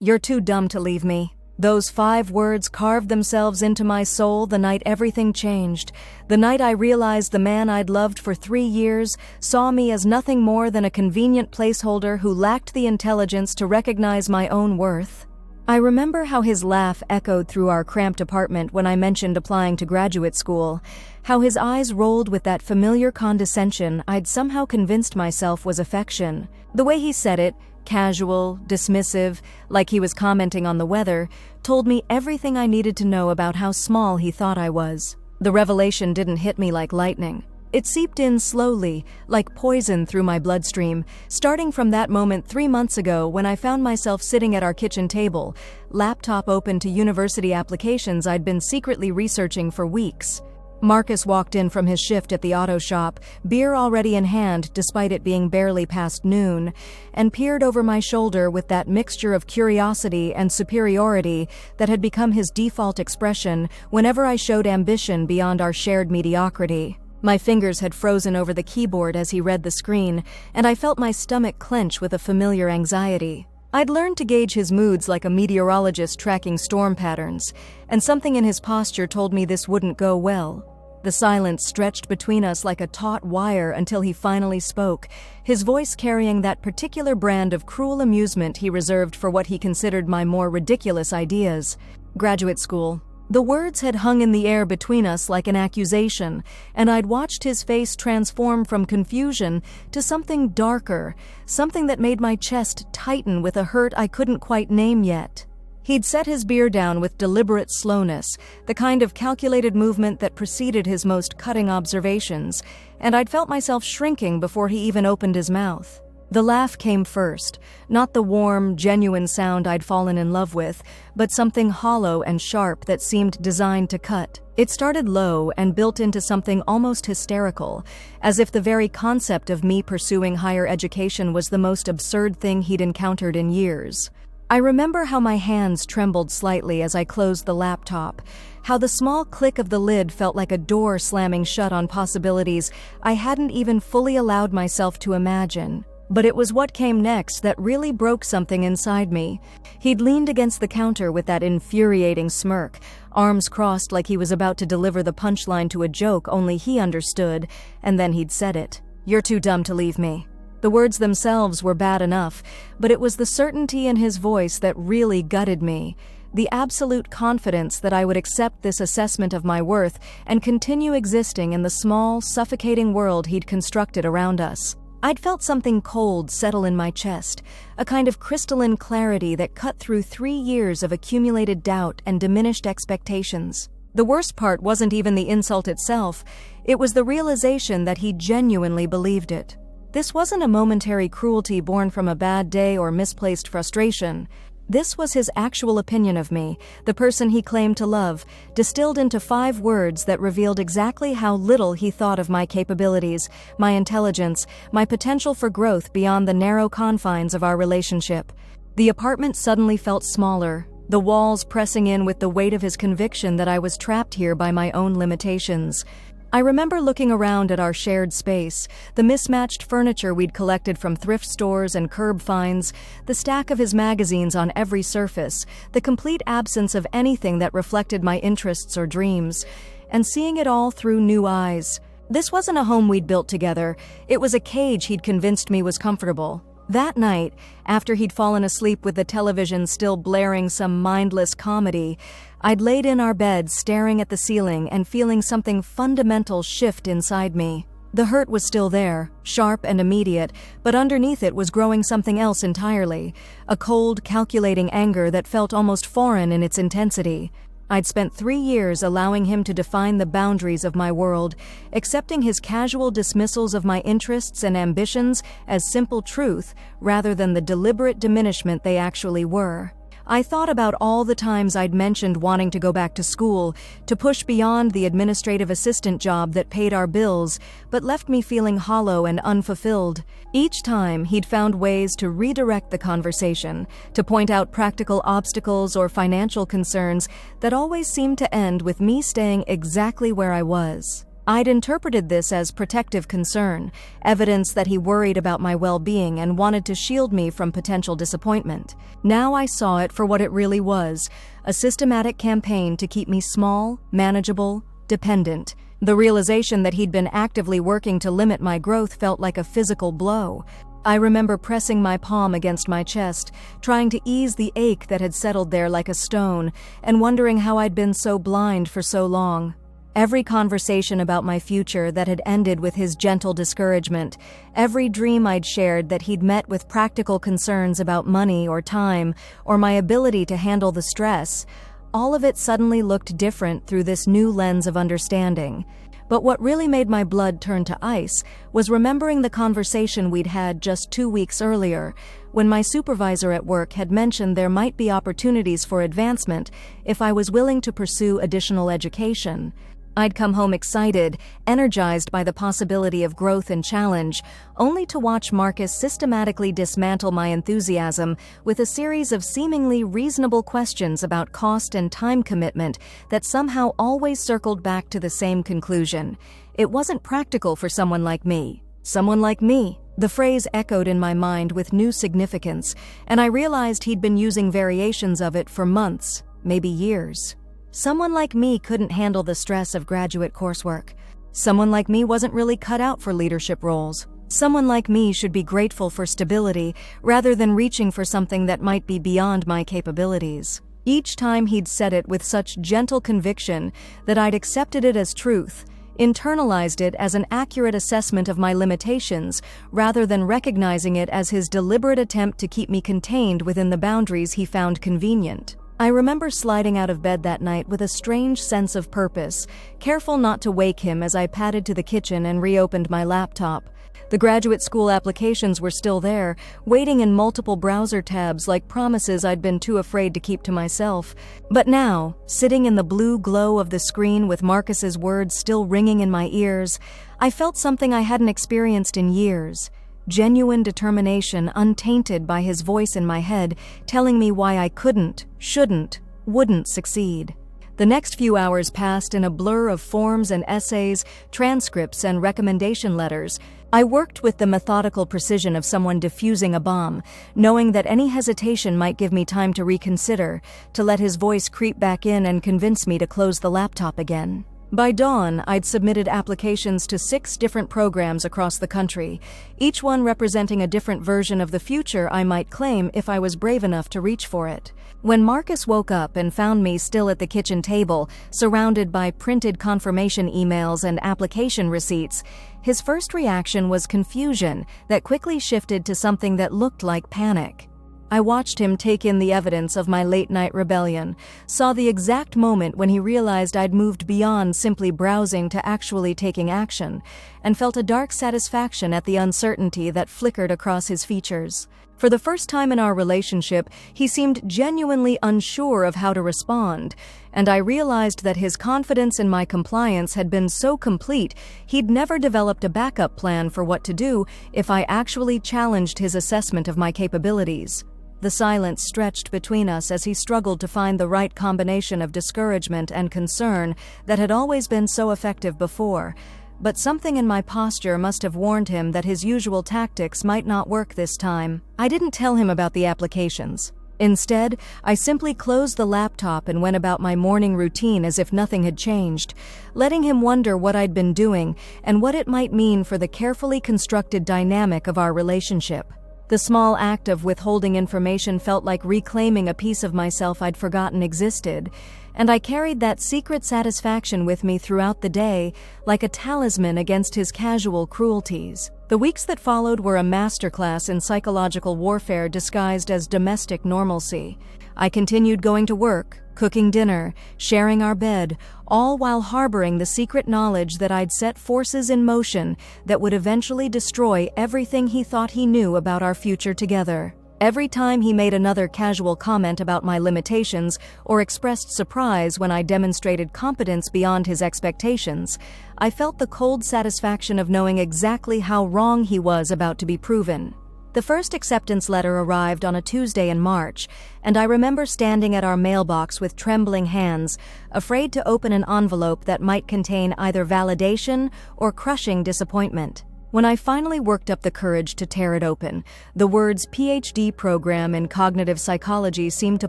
"You're too dumb to leave me." Those 5 words carved themselves into my soul the night everything changed, the night I realized the man I'd loved for 3 years saw me as nothing more than a convenient placeholder who lacked the intelligence to recognize my own worth. I remember how his laugh echoed through our cramped apartment when I mentioned applying to graduate school, how his eyes rolled with that familiar condescension I'd somehow convinced myself was affection. The way he said it, casual, dismissive, like he was commenting on the weather, told me everything I needed to know about how small he thought I was. The revelation didn't hit me like lightning. It seeped in slowly, like poison through my bloodstream, starting from that moment 3 months ago when I found myself sitting at our kitchen table, laptop open to university applications I'd been secretly researching for weeks. Marcus walked in from his shift at the auto shop, beer already in hand despite it being barely past noon, and peered over my shoulder with that mixture of curiosity and superiority that had become his default expression whenever I showed ambition beyond our shared mediocrity. My fingers had frozen over the keyboard as he read the screen, and I felt my stomach clench with a familiar anxiety. I'd learned to gauge his moods like a meteorologist tracking storm patterns, and something in his posture told me this wouldn't go well. The silence stretched between us like a taut wire until he finally spoke, his voice carrying that particular brand of cruel amusement he reserved for what he considered my more ridiculous ideas. Graduate school. The words had hung in the air between us like an accusation, and I'd watched his face transform from confusion to something darker, something that made my chest tighten with a hurt I couldn't quite name yet. He'd set his beer down with deliberate slowness, the kind of calculated movement that preceded his most cutting observations, and I'd felt myself shrinking before he even opened his mouth. The laugh came first, not the warm, genuine sound I'd fallen in love with, but something hollow and sharp that seemed designed to cut. It started low and built into something almost hysterical, as if the very concept of me pursuing higher education was the most absurd thing he'd encountered in years. I remember how my hands trembled slightly as I closed the laptop, how the small click of the lid felt like a door slamming shut on possibilities I hadn't even fully allowed myself to imagine. But it was what came next that really broke something inside me. He'd leaned against the counter with that infuriating smirk, arms crossed like he was about to deliver the punchline to a joke only he understood, and then he'd said it. "You're too dumb to leave me." The words themselves were bad enough, but it was the certainty in his voice that really gutted me. The absolute confidence that I would accept this assessment of my worth and continue existing in the small, suffocating world he'd constructed around us. I'd felt something cold settle in my chest, a kind of crystalline clarity that cut through 3 years of accumulated doubt and diminished expectations. The worst part wasn't even the insult itself, it was the realization that he genuinely believed it. This wasn't a momentary cruelty born from a bad day or misplaced frustration. This was his actual opinion of me, the person he claimed to love, distilled into 5 words that revealed exactly how little he thought of my capabilities, my intelligence, my potential for growth beyond the narrow confines of our relationship. The apartment suddenly felt smaller, the walls pressing in with the weight of his conviction that I was trapped here by my own limitations. I remember looking around at our shared space, the mismatched furniture we'd collected from thrift stores and curb finds, the stack of his magazines on every surface, the complete absence of anything that reflected my interests or dreams, and seeing it all through new eyes. This wasn't a home we'd built together, it was a cage he'd convinced me was comfortable. That night, after he'd fallen asleep with the television still blaring some mindless comedy, I'd laid in our bed staring at the ceiling and feeling something fundamental shift inside me. The hurt was still there, sharp and immediate, but underneath it was growing something else entirely, a cold, calculating anger that felt almost foreign in its intensity. I'd spent 3 years allowing him to define the boundaries of my world, accepting his casual dismissals of my interests and ambitions as simple truth rather than the deliberate diminishment they actually were. I thought about all the times I'd mentioned wanting to go back to school, to push beyond the administrative assistant job that paid our bills, but left me feeling hollow and unfulfilled. Each time, he'd found ways to redirect the conversation, to point out practical obstacles or financial concerns that always seemed to end with me staying exactly where I was. I'd interpreted this as protective concern, evidence that he worried about my well-being and wanted to shield me from potential disappointment. Now I saw it for what it really was, a systematic campaign to keep me small, manageable, dependent. The realization that he'd been actively working to limit my growth felt like a physical blow. I remember pressing my palm against my chest, trying to ease the ache that had settled there like a stone, and wondering how I'd been so blind for so long. Every conversation about my future that had ended with his gentle discouragement, every dream I'd shared that he'd met with practical concerns about money or time, or my ability to handle the stress, all of it suddenly looked different through this new lens of understanding. But what really made my blood turn to ice was remembering the conversation we'd had just 2 weeks earlier, when my supervisor at work had mentioned there might be opportunities for advancement if I was willing to pursue additional education. I'd come home excited, energized by the possibility of growth and challenge, only to watch Marcus systematically dismantle my enthusiasm with a series of seemingly reasonable questions about cost and time commitment that somehow always circled back to the same conclusion. It wasn't practical for someone like me. Someone like me. The phrase echoed in my mind with new significance, and I realized he'd been using variations of it for months, maybe years. Someone like me couldn't handle the stress of graduate coursework. Someone like me wasn't really cut out for leadership roles. Someone like me should be grateful for stability rather than reaching for something that might be beyond my capabilities. Each time he'd said it with such gentle conviction that I'd accepted it as truth, internalized it as an accurate assessment of my limitations rather than recognizing it as his deliberate attempt to keep me contained within the boundaries he found convenient. I remember sliding out of bed that night with a strange sense of purpose, careful not to wake him as I padded to the kitchen and reopened my laptop. The graduate school applications were still there, waiting in multiple browser tabs like promises I'd been too afraid to keep to myself. But now, sitting in the blue glow of the screen with Marcus's words still ringing in my ears, I felt something I hadn't experienced in years. Genuine determination untainted by his voice in my head telling me why I couldn't, shouldn't, wouldn't succeed. The next few hours passed in a blur of forms and essays, transcripts and recommendation letters. I worked with the methodical precision of someone defusing a bomb, knowing that any hesitation might give me time to reconsider, to let his voice creep back in and convince me to close the laptop again. By dawn, I'd submitted applications to 6 different programs across the country, each one representing a different version of the future I might claim if I was brave enough to reach for it. When Marcus woke up and found me still at the kitchen table, surrounded by printed confirmation emails and application receipts, his first reaction was confusion that quickly shifted to something that looked like panic. I watched him take in the evidence of my late-night rebellion, saw the exact moment when he realized I'd moved beyond simply browsing to actually taking action, and felt a dark satisfaction at the uncertainty that flickered across his features. For the first time in our relationship, he seemed genuinely unsure of how to respond, and I realized that his confidence in my compliance had been so complete he'd never developed a backup plan for what to do if I actually challenged his assessment of my capabilities. The silence stretched between us as he struggled to find the right combination of discouragement and concern that had always been so effective before, but something in my posture must have warned him that his usual tactics might not work this time. I didn't tell him about the applications. Instead, I simply closed the laptop and went about my morning routine as if nothing had changed, letting him wonder what I'd been doing and what it might mean for the carefully constructed dynamic of our relationship. The small act of withholding information felt like reclaiming a piece of myself I'd forgotten existed, and I carried that secret satisfaction with me throughout the day, like a talisman against his casual cruelties. The weeks that followed were a masterclass in psychological warfare disguised as domestic normalcy. I continued going to work, cooking dinner, sharing our bed, all while harboring the secret knowledge that I'd set forces in motion that would eventually destroy everything he thought he knew about our future together. Every time he made another casual comment about my limitations or expressed surprise when I demonstrated competence beyond his expectations, I felt the cold satisfaction of knowing exactly how wrong he was about to be proven. The first acceptance letter arrived on a Tuesday in March, and I remember standing at our mailbox with trembling hands, afraid to open an envelope that might contain either validation or crushing disappointment. When I finally worked up the courage to tear it open, the words PhD program in cognitive psychology seemed to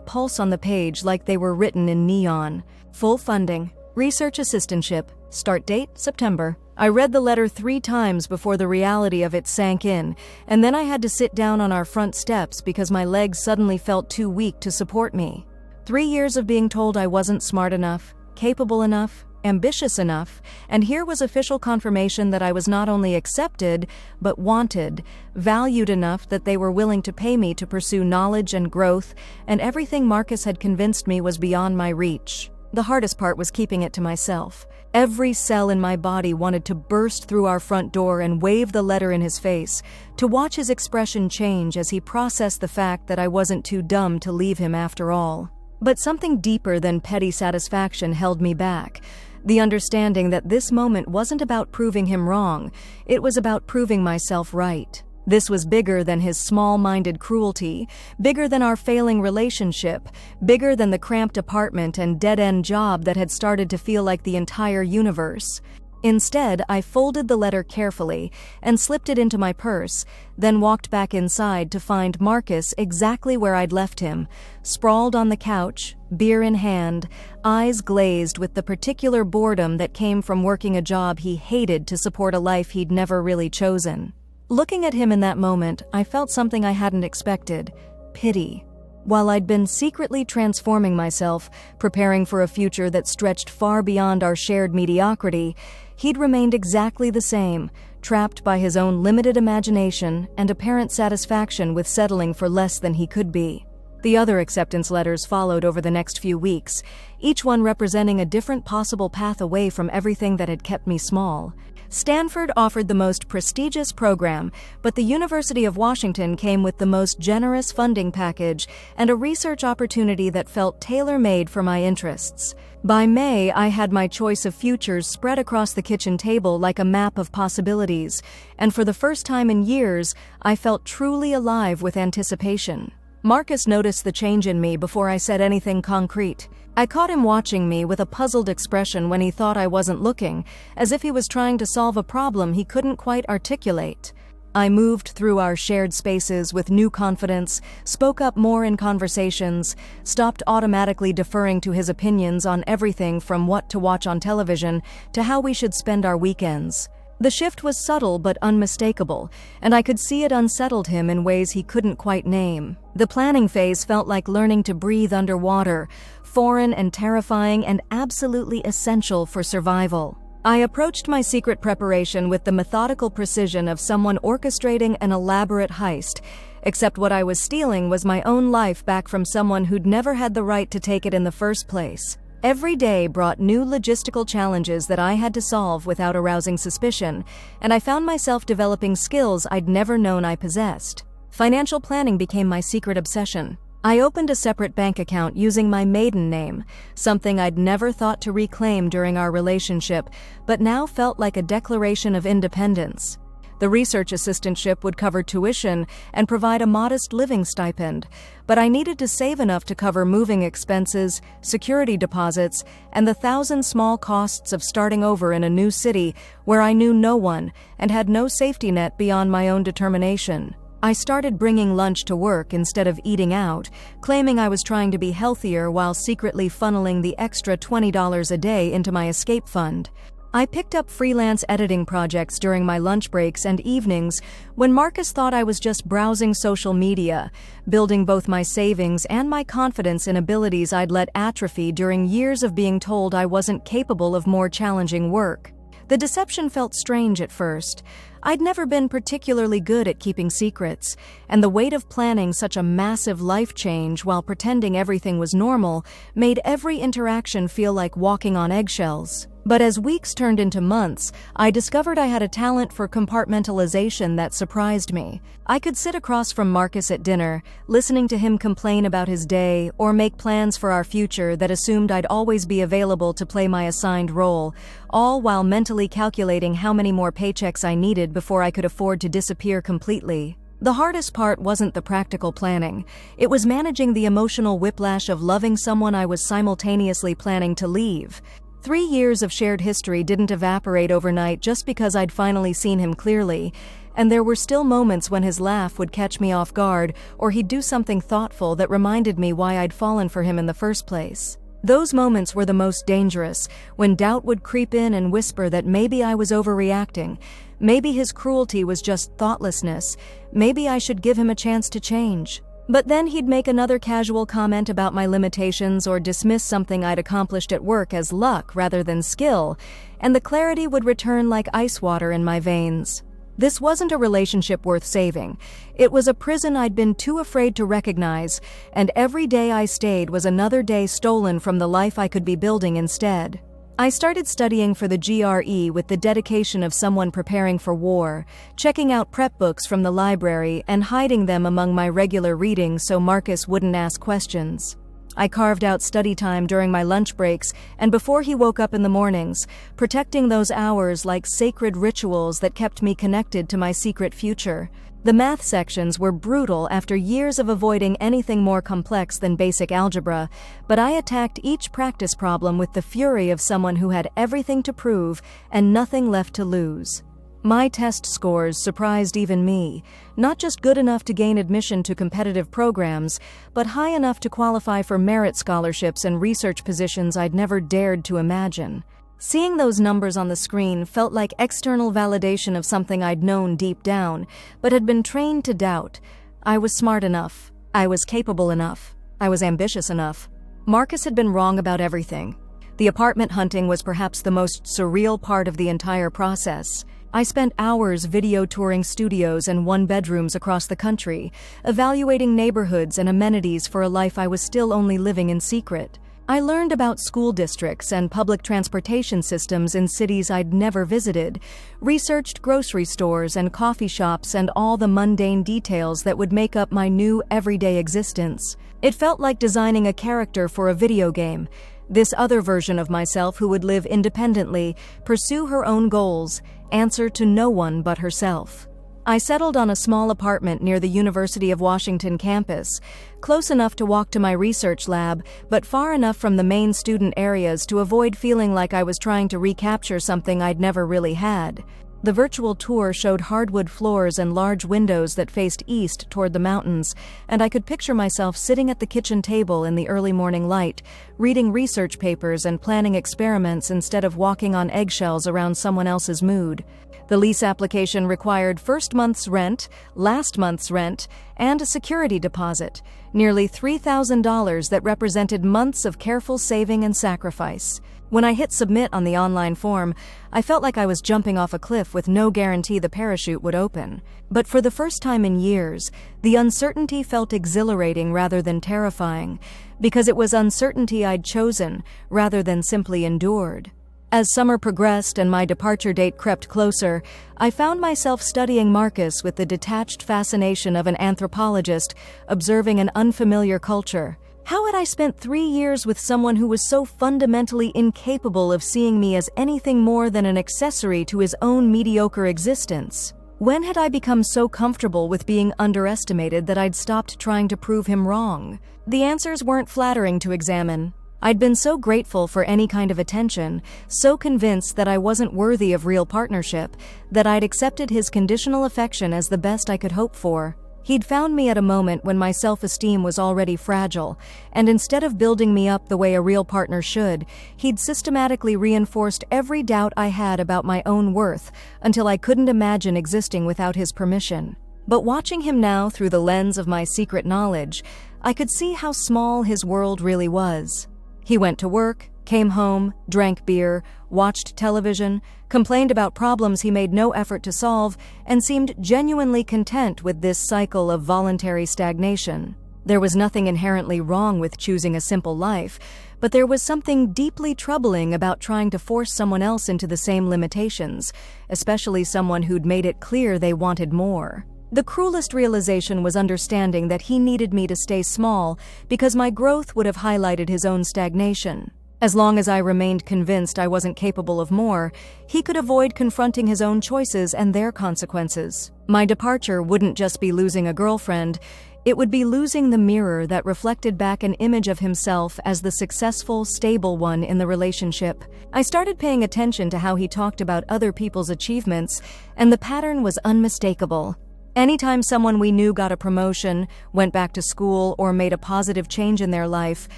pulse on the page like they were written in neon. Full funding, research assistantship, start date September. I read the letter 3 times before the reality of it sank in, and then I had to sit down on our front steps because my legs suddenly felt too weak to support me. 3 years of being told I wasn't smart enough, capable enough, ambitious enough, and here was official confirmation that I was not only accepted, but wanted, valued enough that they were willing to pay me to pursue knowledge and growth, and everything Marcus had convinced me was beyond my reach. The hardest part was keeping it to myself. Every cell in my body wanted to burst through our front door and wave the letter in his face, to watch his expression change as he processed the fact that I wasn't too dumb to leave him after all. But something deeper than petty satisfaction held me back. The understanding that this moment wasn't about proving him wrong, it was about proving myself right. This was bigger than his small-minded cruelty, bigger than our failing relationship, bigger than the cramped apartment and dead-end job that had started to feel like the entire universe. Instead, I folded the letter carefully and slipped it into my purse, then walked back inside to find Marcus exactly where I'd left him, sprawled on the couch, beer in hand, eyes glazed with the particular boredom that came from working a job he hated to support a life he'd never really chosen. Looking at him in that moment, I felt something I hadn't expected: pity. While I'd been secretly transforming myself, preparing for a future that stretched far beyond our shared mediocrity, he'd remained exactly the same, trapped by his own limited imagination and apparent satisfaction with settling for less than he could be. The other acceptance letters followed over the next few weeks, each one representing a different possible path away from everything that had kept me small. Stanford offered the most prestigious program, but the University of Washington came with the most generous funding package and a research opportunity that felt tailor-made for my interests. By May, I had my choice of futures spread across the kitchen table like a map of possibilities, and for the first time in years, I felt truly alive with anticipation. Marcus noticed the change in me before I said anything concrete. I caught him watching me with a puzzled expression when he thought I wasn't looking, as if he was trying to solve a problem he couldn't quite articulate. I moved through our shared spaces with new confidence, spoke up more in conversations, stopped automatically deferring to his opinions on everything from what to watch on television to how we should spend our weekends. The shift was subtle but unmistakable, and I could see it unsettled him in ways he couldn't quite name. The planning phase felt like learning to breathe underwater, foreign and terrifying and absolutely essential for survival. I approached my secret preparation with the methodical precision of someone orchestrating an elaborate heist, except what I was stealing was my own life back from someone who'd never had the right to take it in the first place. Every day brought new logistical challenges that I had to solve without arousing suspicion, and I found myself developing skills I'd never known I possessed. Financial planning became my secret obsession. I opened a separate bank account using my maiden name, something I'd never thought to reclaim during our relationship, but now felt like a declaration of independence. The research assistantship would cover tuition and provide a modest living stipend, but I needed to save enough to cover moving expenses, security deposits, and the 1,000 small costs of starting over in a new city where I knew no one and had no safety net beyond my own determination. I started bringing lunch to work instead of eating out, claiming I was trying to be healthier while secretly funneling the extra $20 a day into my escape fund. I picked up freelance editing projects during my lunch breaks and evenings when Marcus thought I was just browsing social media, building both my savings and my confidence in abilities I'd let atrophy during years of being told I wasn't capable of more challenging work. The deception felt strange at first. I'd never been particularly good at keeping secrets, and the weight of planning such a massive life change while pretending everything was normal made every interaction feel like walking on eggshells. But as weeks turned into months, I discovered I had a talent for compartmentalization that surprised me. I could sit across from Marcus at dinner, listening to him complain about his day or make plans for our future that assumed I'd always be available to play my assigned role, all while mentally calculating how many more paychecks I needed before I could afford to disappear completely. The hardest part wasn't the practical planning. It was managing the emotional whiplash of loving someone I was simultaneously planning to leave. 3 years of shared history didn't evaporate overnight just because I'd finally seen him clearly, and there were still moments when his laugh would catch me off guard or he'd do something thoughtful that reminded me why I'd fallen for him in the first place. Those moments were the most dangerous, when doubt would creep in and whisper that maybe I was overreacting, maybe his cruelty was just thoughtlessness, maybe I should give him a chance to change. But then he'd make another casual comment about my limitations or dismiss something I'd accomplished at work as luck rather than skill, and the clarity would return like ice water in my veins. This wasn't a relationship worth saving. It was a prison I'd been too afraid to recognize, and every day I stayed was another day stolen from the life I could be building instead. I started studying for the GRE with the dedication of someone preparing for war, checking out prep books from the library and hiding them among my regular reading so Marcus wouldn't ask questions. I carved out study time during my lunch breaks and before he woke up in the mornings, protecting those hours like sacred rituals that kept me connected to my secret future. The math sections were brutal after years of avoiding anything more complex than basic algebra, but I attacked each practice problem with the fury of someone who had everything to prove and nothing left to lose. My test scores surprised even me, not just good enough to gain admission to competitive programs, but high enough to qualify for merit scholarships and research positions I'd never dared to imagine. Seeing those numbers on the screen felt like external validation of something I'd known deep down, but had been trained to doubt. I was smart enough. I was capable enough. I was ambitious enough. Marcus had been wrong about everything. The apartment hunting was perhaps the most surreal part of the entire process. I spent hours video touring studios and one-bedrooms across the country, evaluating neighborhoods and amenities for a life I was still only living in secret. I learned about school districts and public transportation systems in cities I'd never visited, researched grocery stores and coffee shops and all the mundane details that would make up my new everyday existence. It felt like designing a character for a video game, this other version of myself who would live independently, pursue her own goals, answer to no one but herself. I settled on a small apartment near the University of Washington campus, close enough to walk to my research lab, but far enough from the main student areas to avoid feeling like I was trying to recapture something I'd never really had. The virtual tour showed hardwood floors and large windows that faced east toward the mountains, and I could picture myself sitting at the kitchen table in the early morning light, reading research papers and planning experiments instead of walking on eggshells around someone else's mood. The lease application required first month's rent, last month's rent, and a security deposit, nearly $3,000 that represented months of careful saving and sacrifice. When I hit submit on the online form, I felt like I was jumping off a cliff with no guarantee the parachute would open. But for the first time in years, the uncertainty felt exhilarating rather than terrifying, because it was uncertainty I'd chosen rather than simply endured. As summer progressed and my departure date crept closer, I found myself studying Marcus with the detached fascination of an anthropologist observing an unfamiliar culture. How had I spent 3 years with someone who was so fundamentally incapable of seeing me as anything more than an accessory to his own mediocre existence? When had I become so comfortable with being underestimated that I'd stopped trying to prove him wrong? The answers weren't flattering to examine. I'd been so grateful for any kind of attention, so convinced that I wasn't worthy of real partnership, that I'd accepted his conditional affection as the best I could hope for. He'd found me at a moment when my self-esteem was already fragile, and instead of building me up the way a real partner should, he'd systematically reinforced every doubt I had about my own worth until I couldn't imagine existing without his permission. But watching him now through the lens of my secret knowledge, I could see how small his world really was. He went to work, came home, drank beer, watched television, complained about problems he made no effort to solve, and seemed genuinely content with this cycle of voluntary stagnation. There was nothing inherently wrong with choosing a simple life, but there was something deeply troubling about trying to force someone else into the same limitations, especially someone who'd made it clear they wanted more. The cruelest realization was understanding that he needed me to stay small because my growth would have highlighted his own stagnation. As long as I remained convinced I wasn't capable of more, he could avoid confronting his own choices and their consequences. My departure wouldn't just be losing a girlfriend, it would be losing the mirror that reflected back an image of himself as the successful, stable one in the relationship. I started paying attention to how he talked about other people's achievements, and the pattern was unmistakable. Anytime someone we knew got a promotion, went back to school, or made a positive change in their life,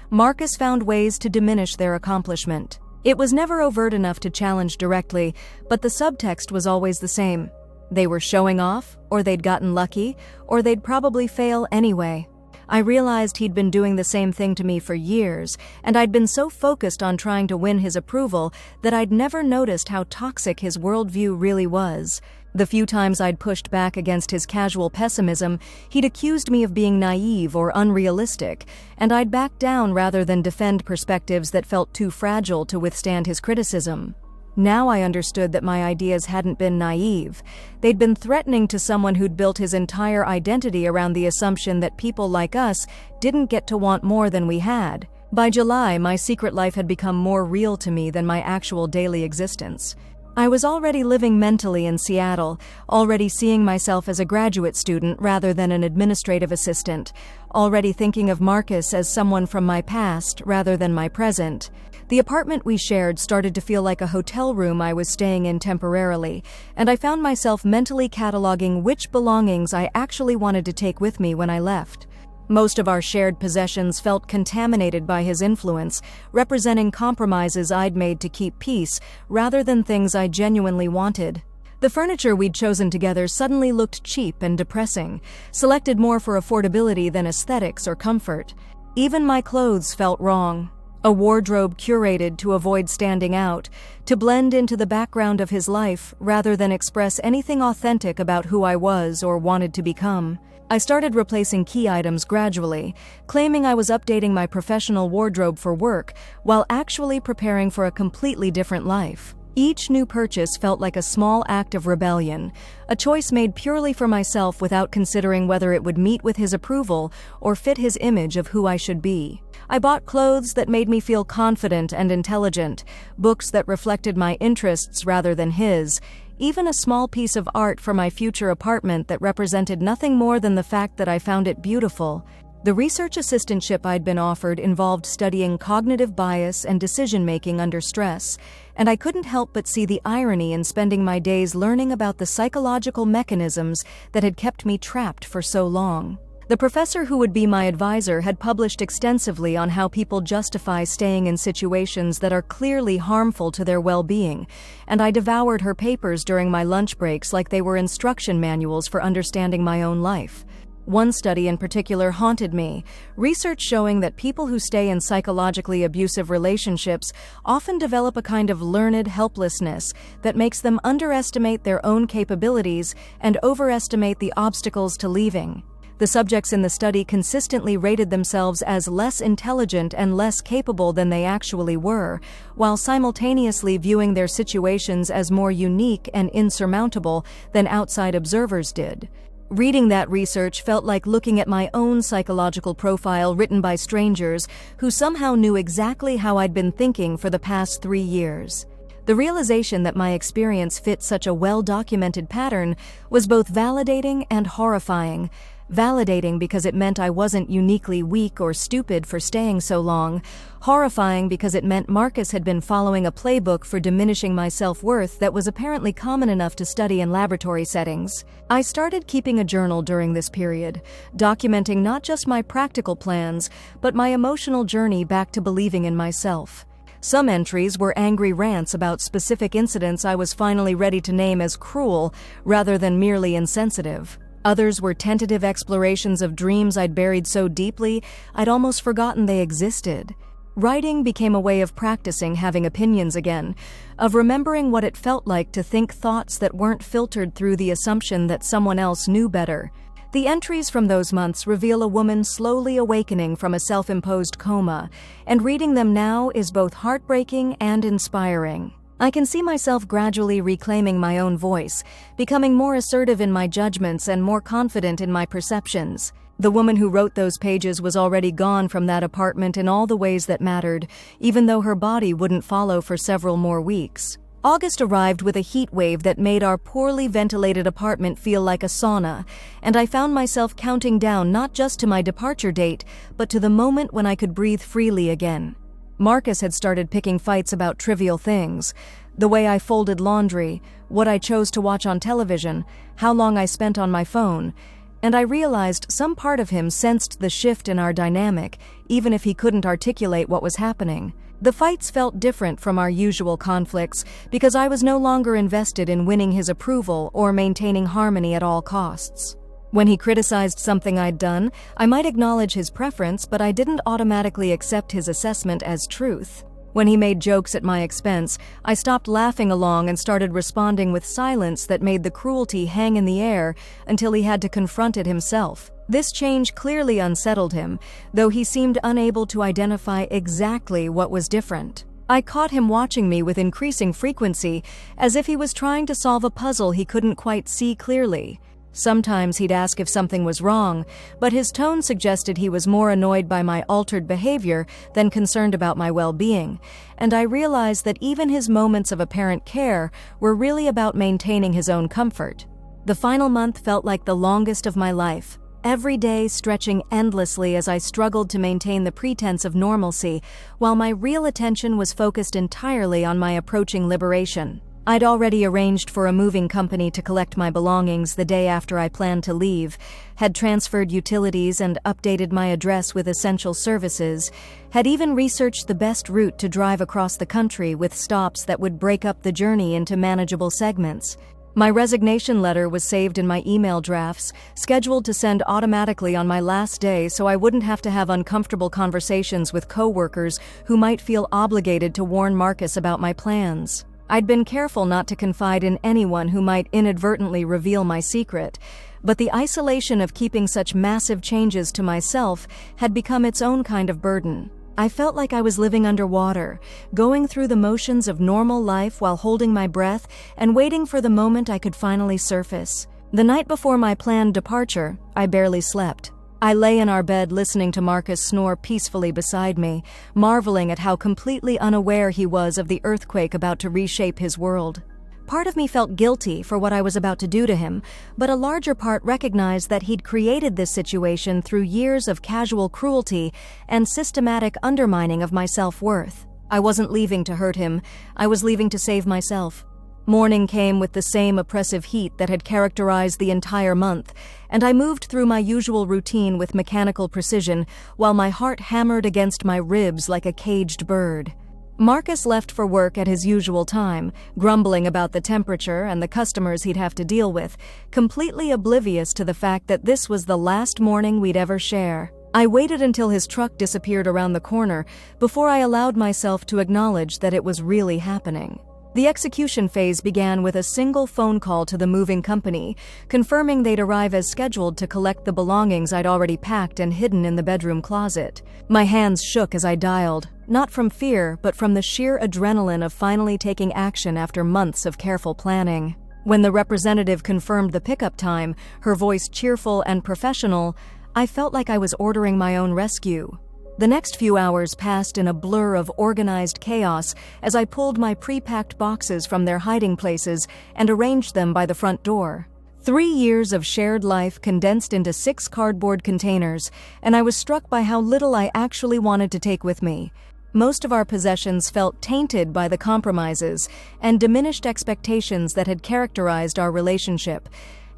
Marcus found ways to diminish their accomplishment. It was never overt enough to challenge directly, but the subtext was always the same. They were showing off, or they'd gotten lucky, or they'd probably fail anyway. I realized he'd been doing the same thing to me for years, and I'd been so focused on trying to win his approval that I'd never noticed how toxic his worldview really was. The few times I'd pushed back against his casual pessimism, he'd accused me of being naive or unrealistic, and I'd back down rather than defend perspectives that felt too fragile to withstand his criticism. Now I understood that my ideas hadn't been naive. They'd been threatening to someone who'd built his entire identity around the assumption that people like us didn't get to want more than we had. By July, my secret life had become more real to me than my actual daily existence. I was already living mentally in Seattle, already seeing myself as a graduate student rather than an administrative assistant, already thinking of Marcus as someone from my past rather than my present. The apartment we shared started to feel like a hotel room I was staying in temporarily, and I found myself mentally cataloging which belongings I actually wanted to take with me when I left. Most of our shared possessions felt contaminated by his influence, representing compromises I'd made to keep peace rather than things I genuinely wanted. The furniture we'd chosen together suddenly looked cheap and depressing, selected more for affordability than aesthetics or comfort. Even my clothes felt wrong. A wardrobe curated to avoid standing out, to blend into the background of his life rather than express anything authentic about who I was or wanted to become. I started replacing key items gradually, claiming I was updating my professional wardrobe for work while actually preparing for a completely different life. Each new purchase felt like a small act of rebellion, a choice made purely for myself without considering whether it would meet with his approval or fit his image of who I should be. I bought clothes that made me feel confident and intelligent, books that reflected my interests rather than his, even a small piece of art for my future apartment that represented nothing more than the fact that I found it beautiful. The research assistantship I'd been offered involved studying cognitive bias and decision-making under stress, and I couldn't help but see the irony in spending my days learning about the psychological mechanisms that had kept me trapped for so long. The professor who would be my advisor had published extensively on how people justify staying in situations that are clearly harmful to their well-being, and I devoured her papers during my lunch breaks like they were instruction manuals for understanding my own life. One study in particular haunted me, research showing that people who stay in psychologically abusive relationships often develop a kind of learned helplessness that makes them underestimate their own capabilities and overestimate the obstacles to leaving. The subjects in the study consistently rated themselves as less intelligent and less capable than they actually were, while simultaneously viewing their situations as more unique and insurmountable than outside observers did. Reading that research felt like looking at my own psychological profile written by strangers who somehow knew exactly how I'd been thinking for the past 3 years. The realization that my experience fit such a well-documented pattern was both validating and horrifying. Validating because it meant I wasn't uniquely weak or stupid for staying so long, horrifying because it meant Marcus had been following a playbook for diminishing my self-worth that was apparently common enough to study in laboratory settings. I started keeping a journal during this period, documenting not just my practical plans, but my emotional journey back to believing in myself. Some entries were angry rants about specific incidents I was finally ready to name as cruel rather than merely insensitive. Others were tentative explorations of dreams I'd buried so deeply I'd almost forgotten they existed. Writing became a way of practicing having opinions again, of remembering what it felt like to think thoughts that weren't filtered through the assumption that someone else knew better. The entries from those months reveal a woman slowly awakening from a self-imposed coma, and reading them now is both heartbreaking and inspiring. I can see myself gradually reclaiming my own voice, becoming more assertive in my judgments and more confident in my perceptions. The woman who wrote those pages was already gone from that apartment in all the ways that mattered, even though her body wouldn't follow for several more weeks. August arrived with a heat wave that made our poorly ventilated apartment feel like a sauna, and I found myself counting down not just to my departure date, but to the moment when I could breathe freely again. Marcus had started picking fights about trivial things: the way I folded laundry, what I chose to watch on television, how long I spent on my phone, and I realized some part of him sensed the shift in our dynamic, even if he couldn't articulate what was happening. The fights felt different from our usual conflicts because I was no longer invested in winning his approval or maintaining harmony at all costs. When he criticized something I'd done, I might acknowledge his preference, but I didn't automatically accept his assessment as truth. When he made jokes at my expense, I stopped laughing along and started responding with silence that made the cruelty hang in the air until he had to confront it himself. This change clearly unsettled him, though he seemed unable to identify exactly what was different. I caught him watching me with increasing frequency, as if he was trying to solve a puzzle he couldn't quite see clearly. Sometimes he'd ask if something was wrong, but his tone suggested he was more annoyed by my altered behavior than concerned about my well-being, and I realized that even his moments of apparent care were really about maintaining his own comfort. The final month felt like the longest of my life, every day stretching endlessly as I struggled to maintain the pretense of normalcy, while my real attention was focused entirely on my approaching liberation. I'd already arranged for a moving company to collect my belongings the day after I planned to leave, had transferred utilities and updated my address with essential services, had even researched the best route to drive across the country with stops that would break up the journey into manageable segments. My resignation letter was saved in my email drafts, scheduled to send automatically on my last day so I wouldn't have to have uncomfortable conversations with coworkers who might feel obligated to warn Marcus about my plans. I'd been careful not to confide in anyone who might inadvertently reveal my secret, but the isolation of keeping such massive changes to myself had become its own kind of burden. I felt like I was living underwater, going through the motions of normal life while holding my breath and waiting for the moment I could finally surface. The night before my planned departure, I barely slept. I lay in our bed listening to Marcus snore peacefully beside me, marveling at how completely unaware he was of the earthquake about to reshape his world. Part of me felt guilty for what I was about to do to him, but a larger part recognized that he'd created this situation through years of casual cruelty and systematic undermining of my self-worth. I wasn't leaving to hurt him, I was leaving to save myself. Morning came with the same oppressive heat that had characterized the entire month, and I moved through my usual routine with mechanical precision while my heart hammered against my ribs like a caged bird. Marcus left for work at his usual time, grumbling about the temperature and the customers he'd have to deal with, completely oblivious to the fact that this was the last morning we'd ever share. I waited until his truck disappeared around the corner before I allowed myself to acknowledge that it was really happening. The execution phase began with a single phone call to the moving company, confirming they'd arrive as scheduled to collect the belongings I'd already packed and hidden in the bedroom closet. My hands shook as I dialed, not from fear, but from the sheer adrenaline of finally taking action after months of careful planning. When the representative confirmed the pickup time, her voice cheerful and professional, I felt like I was ordering my own rescue. The next few hours passed in a blur of organized chaos as I pulled my pre-packed boxes from their hiding places and arranged them by the front door. 3 years of shared life condensed into 6 cardboard containers, and I was struck by how little I actually wanted to take with me. Most of our possessions felt tainted by the compromises and diminished expectations that had characterized our relationship,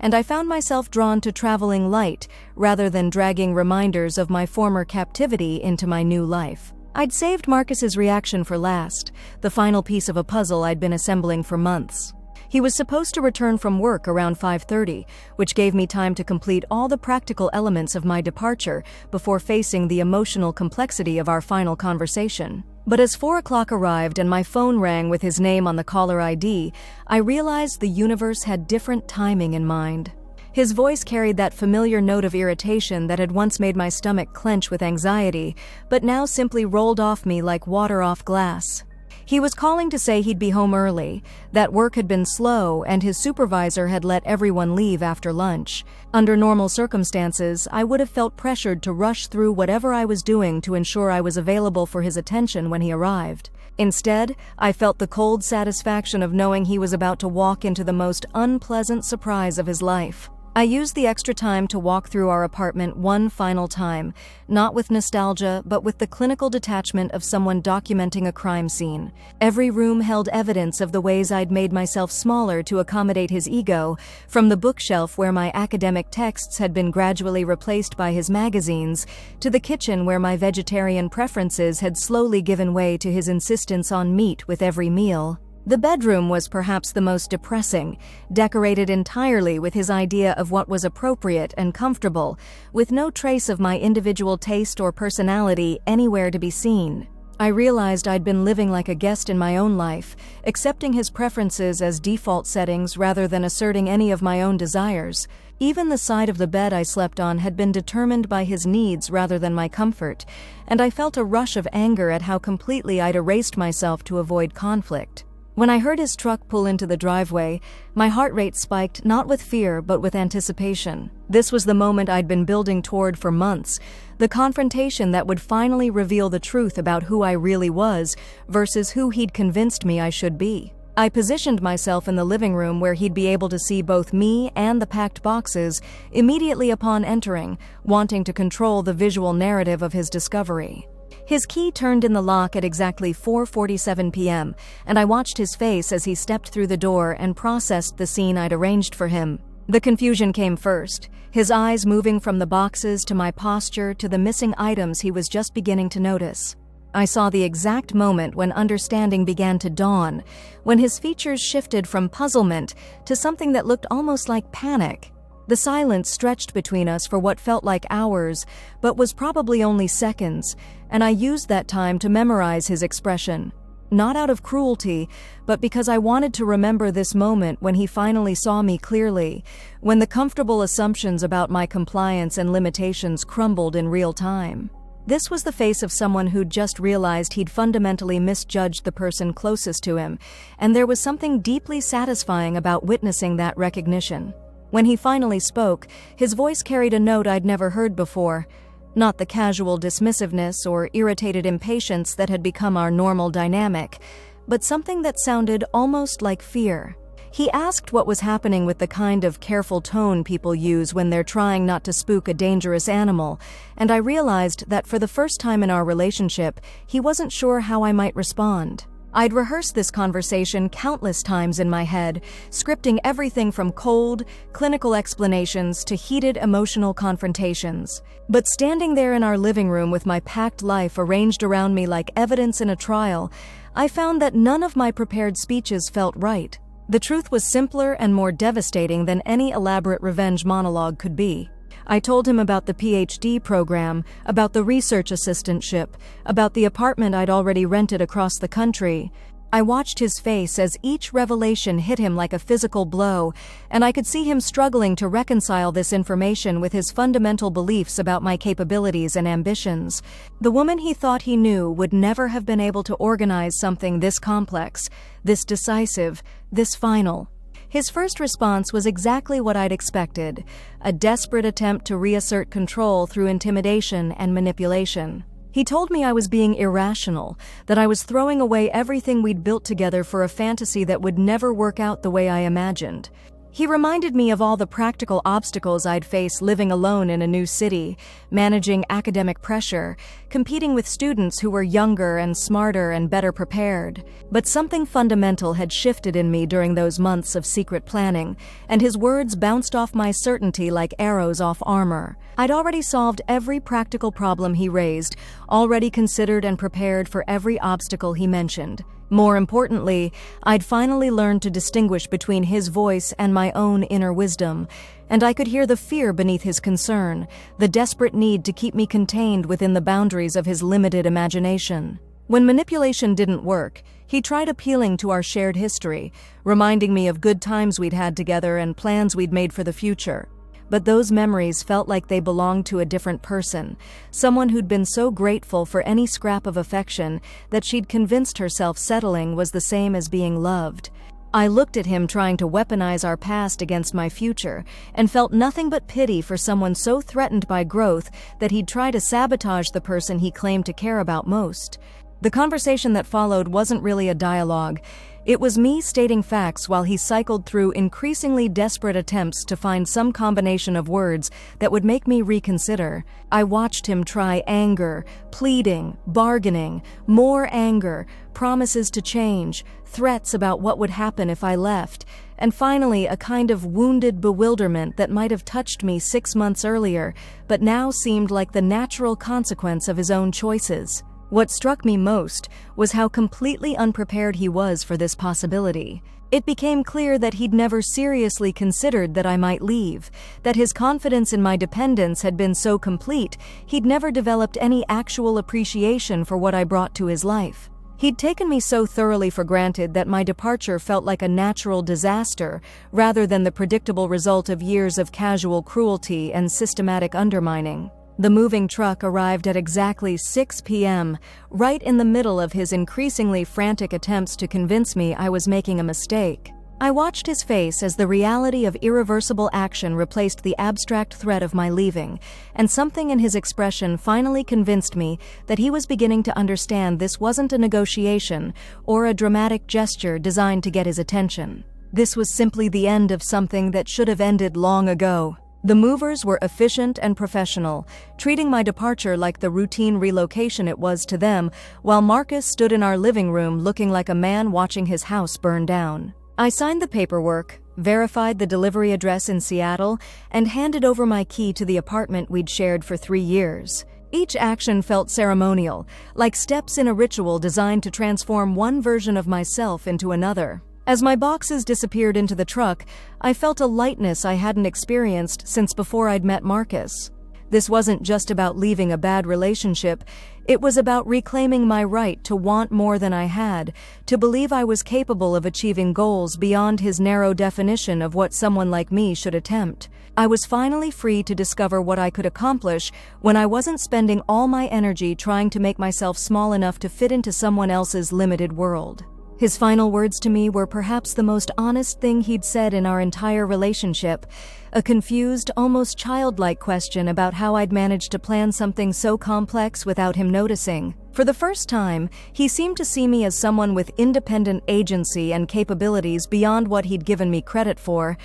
and I found myself drawn to traveling light rather than dragging reminders of my former captivity into my new life. I'd saved Marcus's reaction for last, the final piece of a puzzle I'd been assembling for months. He was supposed to return from work around 5:30, which gave me time to complete all the practical elements of my departure before facing the emotional complexity of our final conversation. But as 4 o'clock arrived and my phone rang with his name on the caller ID, I realized the universe had different timing in mind. His voice carried that familiar note of irritation that had once made my stomach clench with anxiety, but now simply rolled off me like water off glass. He was calling to say he'd be home early, that work had been slow, and his supervisor had let everyone leave after lunch. Under normal circumstances, I would have felt pressured to rush through whatever I was doing to ensure I was available for his attention when he arrived. Instead, I felt the cold satisfaction of knowing he was about to walk into the most unpleasant surprise of his life. I used the extra time to walk through our apartment one final time, not with nostalgia, but with the clinical detachment of someone documenting a crime scene. Every room held evidence of the ways I'd made myself smaller to accommodate his ego, from the bookshelf where my academic texts had been gradually replaced by his magazines, to the kitchen where my vegetarian preferences had slowly given way to his insistence on meat with every meal. The bedroom was perhaps the most depressing, decorated entirely with his idea of what was appropriate and comfortable, with no trace of my individual taste or personality anywhere to be seen. I realized I'd been living like a guest in my own life, accepting his preferences as default settings rather than asserting any of my own desires. Even the side of the bed I slept on had been determined by his needs rather than my comfort, and I felt a rush of anger at how completely I'd erased myself to avoid conflict. When I heard his truck pull into the driveway, my heart rate spiked not with fear but with anticipation. This was the moment I'd been building toward for months, the confrontation that would finally reveal the truth about who I really was versus who he'd convinced me I should be. I positioned myself in the living room where he'd be able to see both me and the packed boxes immediately upon entering, wanting to control the visual narrative of his discovery. His key turned in the lock at exactly 4:47 p.m., and I watched his face as he stepped through the door and processed the scene I'd arranged for him. The confusion came first, his eyes moving from the boxes to my posture to the missing items he was just beginning to notice. I saw the exact moment when understanding began to dawn, when his features shifted from puzzlement to something that looked almost like panic. The silence stretched between us for what felt like hours, but was probably only seconds, and I used that time to memorize his expression. Not out of cruelty, but because I wanted to remember this moment when he finally saw me clearly, when the comfortable assumptions about my compliance and limitations crumbled in real time. This was the face of someone who'd just realized he'd fundamentally misjudged the person closest to him, and there was something deeply satisfying about witnessing that recognition. When he finally spoke, his voice carried a note I'd never heard before, not the casual dismissiveness or irritated impatience that had become our normal dynamic, but something that sounded almost like fear. He asked what was happening with the kind of careful tone people use when they're trying not to spook a dangerous animal, and I realized that for the first time in our relationship, he wasn't sure how I might respond. I'd rehearsed this conversation countless times in my head, scripting everything from cold, clinical explanations to heated emotional confrontations. But standing there in our living room with my packed life arranged around me like evidence in a trial, I found that none of my prepared speeches felt right. The truth was simpler and more devastating than any elaborate revenge monologue could be. I told him about the PhD program, about the research assistantship, about the apartment I'd already rented across the country. I watched his face as each revelation hit him like a physical blow, and I could see him struggling to reconcile this information with his fundamental beliefs about my capabilities and ambitions. The woman he thought he knew would never have been able to organize something this complex, this decisive, this final. His first response was exactly what I'd expected, a desperate attempt to reassert control through intimidation and manipulation. He told me I was being irrational, that I was throwing away everything we'd built together for a fantasy that would never work out the way I imagined. He reminded me of all the practical obstacles I'd face living alone in a new city, managing academic pressure, competing with students who were younger and smarter and better prepared. But something fundamental had shifted in me during those months of secret planning, and his words bounced off my certainty like arrows off armor. I'd already solved every practical problem he raised, already considered and prepared for every obstacle he mentioned. More importantly, I'd finally learned to distinguish between his voice and my own inner wisdom, and I could hear the fear beneath his concern, the desperate need to keep me contained within the boundaries of his limited imagination. When manipulation didn't work, he tried appealing to our shared history, reminding me of good times we'd had together and plans we'd made for the future. but those memories felt like they belonged to a different person, someone who'd been so grateful for any scrap of affection that she'd convinced herself settling was the same as being loved. I looked at him trying to weaponize our past against my future, and felt nothing but pity for someone so threatened by growth that he'd try to sabotage the person he claimed to care about most. The conversation that followed wasn't really a dialogue. It was me stating facts while he cycled through increasingly desperate attempts to find some combination of words that would make me reconsider. I watched him try anger, pleading, bargaining, more anger, promises to change, threats about what would happen if I left, and finally a kind of wounded bewilderment that might have touched me 6 months earlier, but now seemed like the natural consequence of his own choices. What struck me most was how completely unprepared he was for this possibility. It became clear that he'd never seriously considered that I might leave, that his confidence in my dependence had been so complete he'd never developed any actual appreciation for what I brought to his life. He'd taken me so thoroughly for granted that my departure felt like a natural disaster rather than the predictable result of years of casual cruelty and systematic undermining. The moving truck arrived at exactly 6 p.m., right in the middle of his increasingly frantic attempts to convince me I was making a mistake. I watched his face as the reality of irreversible action replaced the abstract threat of my leaving, and something in his expression finally convinced me that he was beginning to understand this wasn't a negotiation or a dramatic gesture designed to get his attention. This was simply the end of something that should have ended long ago. The movers were efficient and professional, treating my departure like the routine relocation it was to them, while Marcus stood in our living room looking like a man watching his house burn down. I signed the paperwork, verified the delivery address in Seattle, and handed over my key to the apartment we'd shared for 3 years. Each action felt ceremonial, like steps in a ritual designed to transform one version of myself into another. As my boxes disappeared into the truck, I felt a lightness I hadn't experienced since before I'd met Marcus. This wasn't just about leaving a bad relationship, it was about reclaiming my right to want more than I had, to believe I was capable of achieving goals beyond his narrow definition of what someone like me should attempt. I was finally free to discover what I could accomplish when I wasn't spending all my energy trying to make myself small enough to fit into someone else's limited world. His final words to me were perhaps the most honest thing he'd said in our entire relationship, a confused, almost childlike question about how I'd managed to plan something so complex without him noticing. For the first time, he seemed to see me as someone with independent agency and capabilities beyond what he'd given me credit for,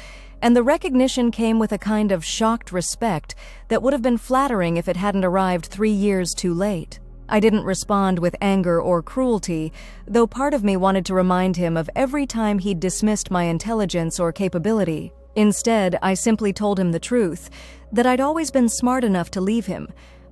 and the recognition came with a kind of shocked respect that would have been flattering if it hadn't arrived 3 years too late. I didn't respond with anger or cruelty, though part of me wanted to remind him of every time he'd dismissed my intelligence or capability. Instead, I simply told him the truth, that I'd always been smart enough to leave him.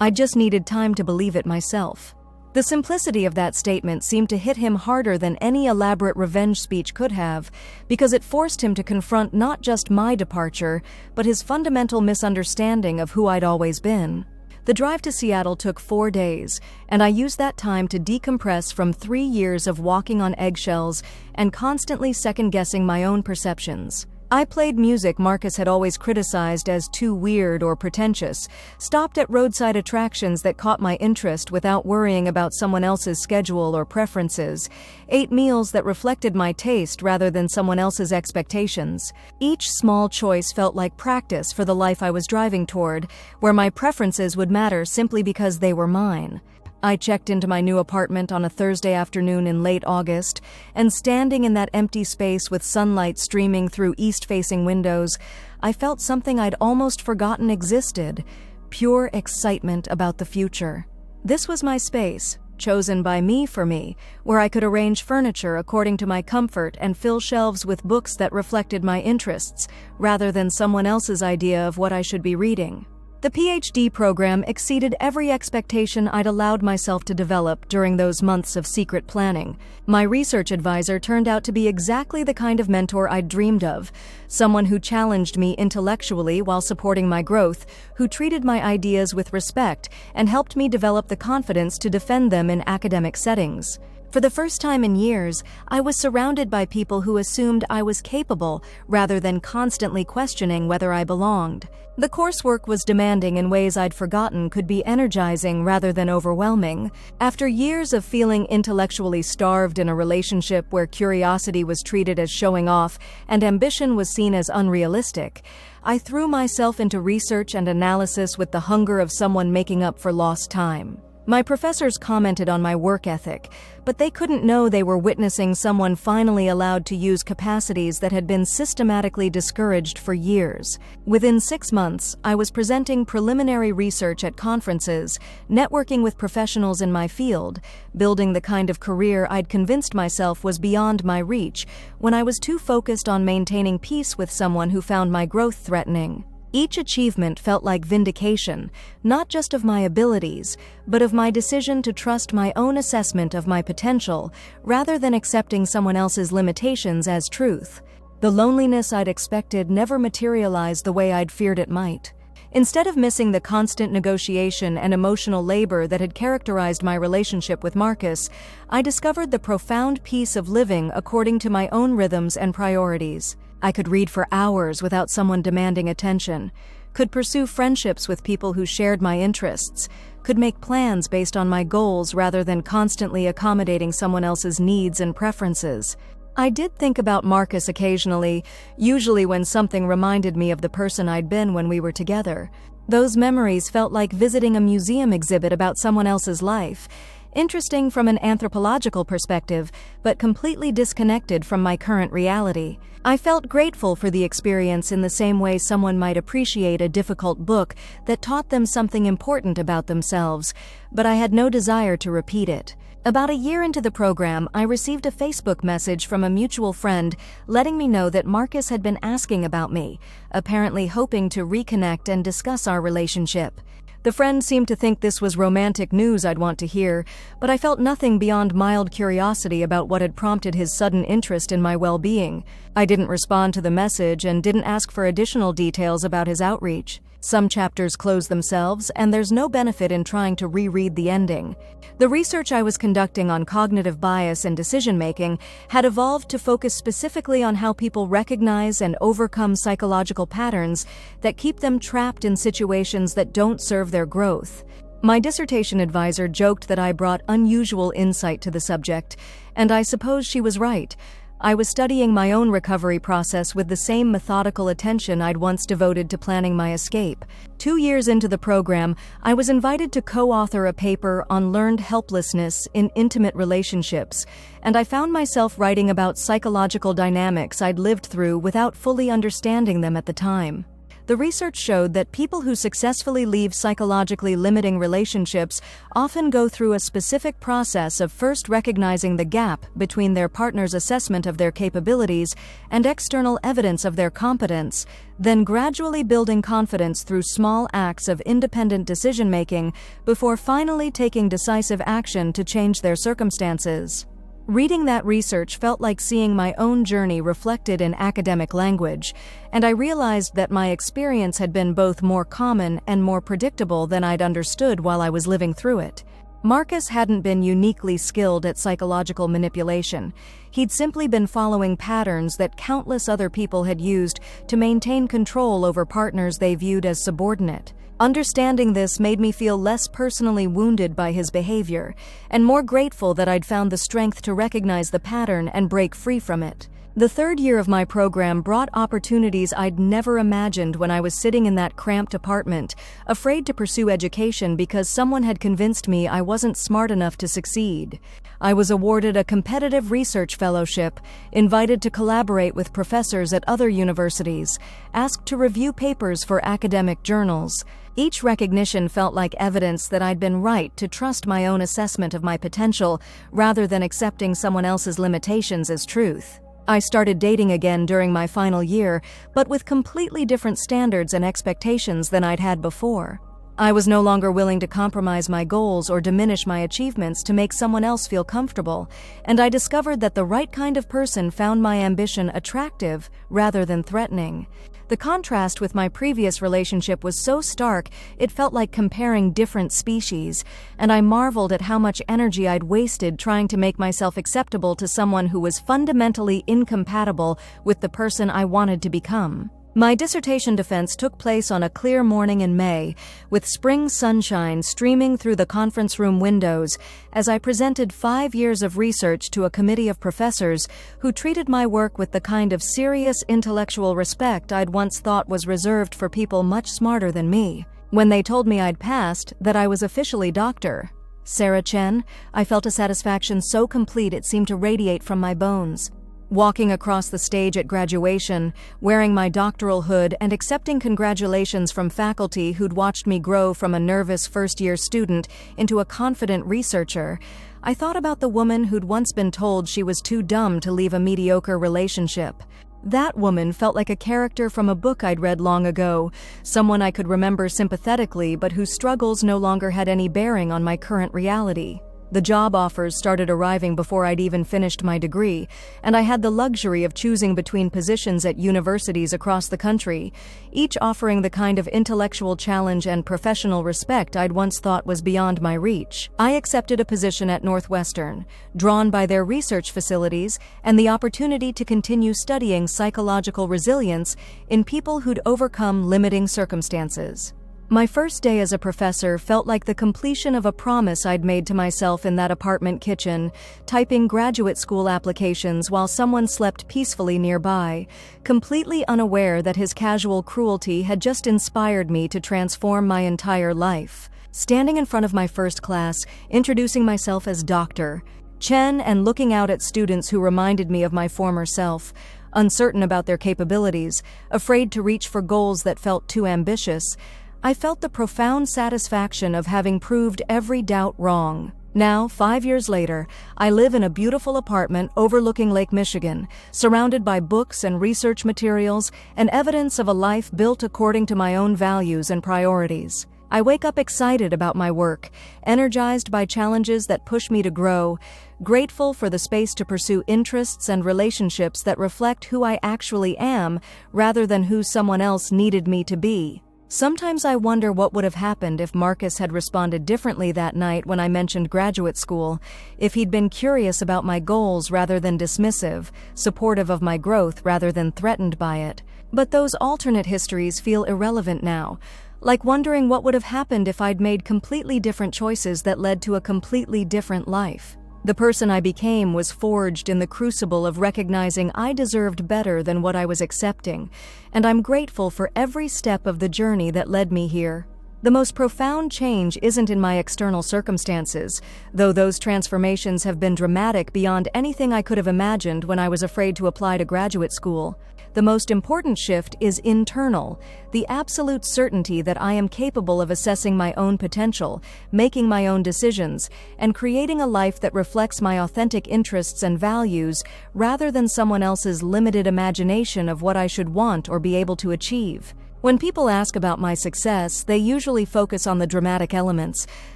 I just needed time to believe it myself. The simplicity of that statement seemed to hit him harder than any elaborate revenge speech could have, because it forced him to confront not just my departure, but his fundamental misunderstanding of who I'd always been. The drive to Seattle took 4 days, and I used that time to decompress from 3 years of walking on eggshells and constantly second-guessing my own perceptions. I played music Marcus had always criticized as too weird or pretentious, stopped at roadside attractions that caught my interest without worrying about someone else's schedule or preferences, ate meals that reflected my taste rather than someone else's expectations. Each small choice felt like practice for the life I was driving toward, where my preferences would matter simply because they were mine. I checked into my new apartment on a Thursday afternoon in late August, and standing in that empty space with sunlight streaming through east-facing windows, I felt something I'd almost forgotten existed: pure excitement about the future. This was my space, chosen by me for me, where I could arrange furniture according to my comfort and fill shelves with books that reflected my interests, rather than someone else's idea of what I should be reading. The PhD program exceeded every expectation I'd allowed myself to develop during those months of secret planning. My research advisor turned out to be exactly the kind of mentor I'd dreamed of, someone who challenged me intellectually while supporting my growth, who treated my ideas with respect and helped me develop the confidence to defend them in academic settings. For the first time in years, I was surrounded by people who assumed I was capable rather than constantly questioning whether I belonged. The coursework was demanding in ways I'd forgotten could be energizing rather than overwhelming. After years of feeling intellectually starved in a relationship where curiosity was treated as showing off and ambition was seen as unrealistic, I threw myself into research and analysis with the hunger of someone making up for lost time. My professors commented on my work ethic, but they couldn't know they were witnessing someone finally allowed to use capacities that had been systematically discouraged for years. Within 6 months, I was presenting preliminary research at conferences, networking with professionals in my field, building the kind of career I'd convinced myself was beyond my reach, when I was too focused on maintaining peace with someone who found my growth threatening. Each achievement felt like vindication, not just of my abilities, but of my decision to trust my own assessment of my potential, rather than accepting someone else's limitations as truth. The loneliness I'd expected never materialized the way I'd feared it might. Instead of missing the constant negotiation and emotional labor that had characterized my relationship with Marcus, I discovered the profound peace of living according to my own rhythms and priorities. I could read for hours without someone demanding attention, could pursue friendships with people who shared my interests, could make plans based on my goals rather than constantly accommodating someone else's needs and preferences. I did think about Marcus occasionally, usually when something reminded me of the person I'd been when we were together. Those memories felt like visiting a museum exhibit about someone else's life, interesting from an anthropological perspective, but completely disconnected from my current reality. I felt grateful for the experience in the same way someone might appreciate a difficult book that taught them something important about themselves, but I had no desire to repeat it. About a year into the program, I received a Facebook message from a mutual friend letting me know that Marcus had been asking about me, apparently hoping to reconnect and discuss our relationship. The friend seemed to think this was romantic news I'd want to hear, but I felt nothing beyond mild curiosity about what had prompted his sudden interest in my well-being. I didn't respond to the message and didn't ask for additional details about his outreach. Some chapters close themselves, and there's no benefit in trying to reread the ending. The research I was conducting on cognitive bias and decision-making had evolved to focus specifically on how people recognize and overcome psychological patterns that keep them trapped in situations that don't serve their growth. My dissertation advisor joked that I brought unusual insight to the subject, and I suppose she was right. I was studying my own recovery process with the same methodical attention I'd once devoted to planning my escape. 2 years into the program, I was invited to co-author a paper on learned helplessness in intimate relationships, and I found myself writing about psychological dynamics I'd lived through without fully understanding them at the time. The research showed that people who successfully leave psychologically limiting relationships often go through a specific process of first recognizing the gap between their partner's assessment of their capabilities and external evidence of their competence, then gradually building confidence through small acts of independent decision-making before finally taking decisive action to change their circumstances. Reading that research felt like seeing my own journey reflected in academic language, and I realized that my experience had been both more common and more predictable than I'd understood while I was living through it. Marcus hadn't been uniquely skilled at psychological manipulation. He'd simply been following patterns that countless other people had used to maintain control over partners they viewed as subordinate. Understanding this made me feel less personally wounded by his behavior, and more grateful that I'd found the strength to recognize the pattern and break free from it. The third year of my program brought opportunities I'd never imagined when I was sitting in that cramped apartment, afraid to pursue education because someone had convinced me I wasn't smart enough to succeed. I was awarded a competitive research fellowship, invited to collaborate with professors at other universities, asked to review papers for academic journals. Each recognition felt like evidence that I'd been right to trust my own assessment of my potential rather than accepting someone else's limitations as truth. I started dating again during my final year, but with completely different standards and expectations than I'd had before. I was no longer willing to compromise my goals or diminish my achievements to make someone else feel comfortable, and I discovered that the right kind of person found my ambition attractive rather than threatening. The contrast with my previous relationship was so stark, it felt like comparing different species, and I marveled at how much energy I'd wasted trying to make myself acceptable to someone who was fundamentally incompatible with the person I wanted to become. My dissertation defense took place on a clear morning in May, with spring sunshine streaming through the conference room windows as I presented 5 years of research to a committee of professors who treated my work with the kind of serious intellectual respect I'd once thought was reserved for people much smarter than me. When they told me I'd passed, that I was officially Dr. Sarah Chen, I felt a satisfaction so complete it seemed to radiate from my bones. Walking across the stage at graduation, wearing my doctoral hood and accepting congratulations from faculty who'd watched me grow from a nervous first-year student into a confident researcher, I thought about the woman who'd once been told she was too dumb to leave a mediocre relationship. That woman felt like a character from a book I'd read long ago, someone I could remember sympathetically but whose struggles no longer had any bearing on my current reality. The job offers started arriving before I'd even finished my degree, and I had the luxury of choosing between positions at universities across the country, each offering the kind of intellectual challenge and professional respect I'd once thought was beyond my reach. I accepted a position at Northwestern, drawn by their research facilities and the opportunity to continue studying psychological resilience in people who'd overcome limiting circumstances. My first day as a professor felt like the completion of a promise I'd made to myself in that apartment kitchen, typing graduate school applications while someone slept peacefully nearby, completely unaware that his casual cruelty had just inspired me to transform my entire life. Standing in front of my first class, introducing myself as Dr. Chen and looking out at students who reminded me of my former self, uncertain about their capabilities, afraid to reach for goals that felt too ambitious, I felt the profound satisfaction of having proved every doubt wrong. Now, 5 years later, I live in a beautiful apartment overlooking Lake Michigan, surrounded by books and research materials and evidence of a life built according to my own values and priorities. I wake up excited about my work, energized by challenges that push me to grow, grateful for the space to pursue interests and relationships that reflect who I actually am rather than who someone else needed me to be. Sometimes I wonder what would have happened if Marcus had responded differently that night when I mentioned graduate school, if he'd been curious about my goals rather than dismissive, supportive of my growth rather than threatened by it. But those alternate histories feel irrelevant now, like wondering what would have happened if I'd made completely different choices that led to a completely different life. The person I became was forged in the crucible of recognizing I deserved better than what I was accepting, and I'm grateful for every step of the journey that led me here. The most profound change isn't in my external circumstances, though those transformations have been dramatic beyond anything I could have imagined when I was afraid to apply to graduate school. The most important shift is internal, the absolute certainty that I am capable of assessing my own potential, making my own decisions, and creating a life that reflects my authentic interests and values rather than someone else's limited imagination of what I should want or be able to achieve. When people ask about my success, they usually focus on the dramatic elements,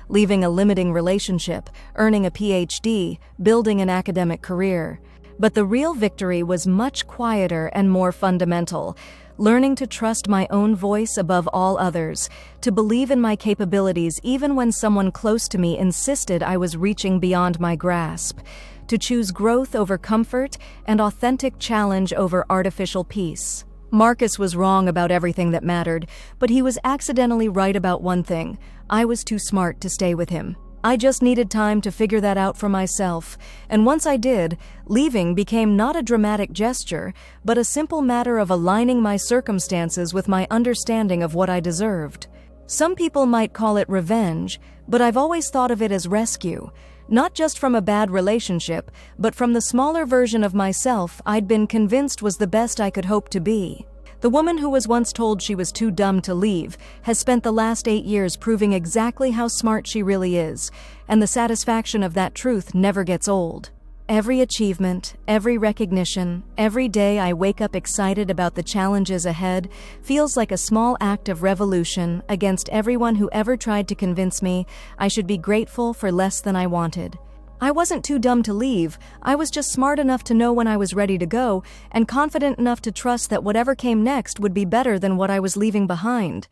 leaving a limiting relationship, earning a PhD, building an academic career. But the real victory was much quieter and more fundamental, learning to trust my own voice above all others, to believe in my capabilities even when someone close to me insisted I was reaching beyond my grasp, to choose growth over comfort and authentic challenge over artificial peace. Marcus was wrong about everything that mattered, but he was accidentally right about one thing: I was too smart to stay with him. I just needed time to figure that out for myself, and once I did, leaving became not a dramatic gesture, but a simple matter of aligning my circumstances with my understanding of what I deserved. Some people might call it revenge, but I've always thought of it as rescue, not just from a bad relationship, but from the smaller version of myself I'd been convinced was the best I could hope to be. The woman who was once told she was too dumb to leave has spent the last 8 years proving exactly how smart she really is, and the satisfaction of that truth never gets old. Every achievement, every recognition, every day I wake up excited about the challenges ahead feels like a small act of revolution against everyone who ever tried to convince me I should be grateful for less than I wanted. I wasn't too dumb to leave, I was just smart enough to know when I was ready to go, and confident enough to trust that whatever came next would be better than what I was leaving behind.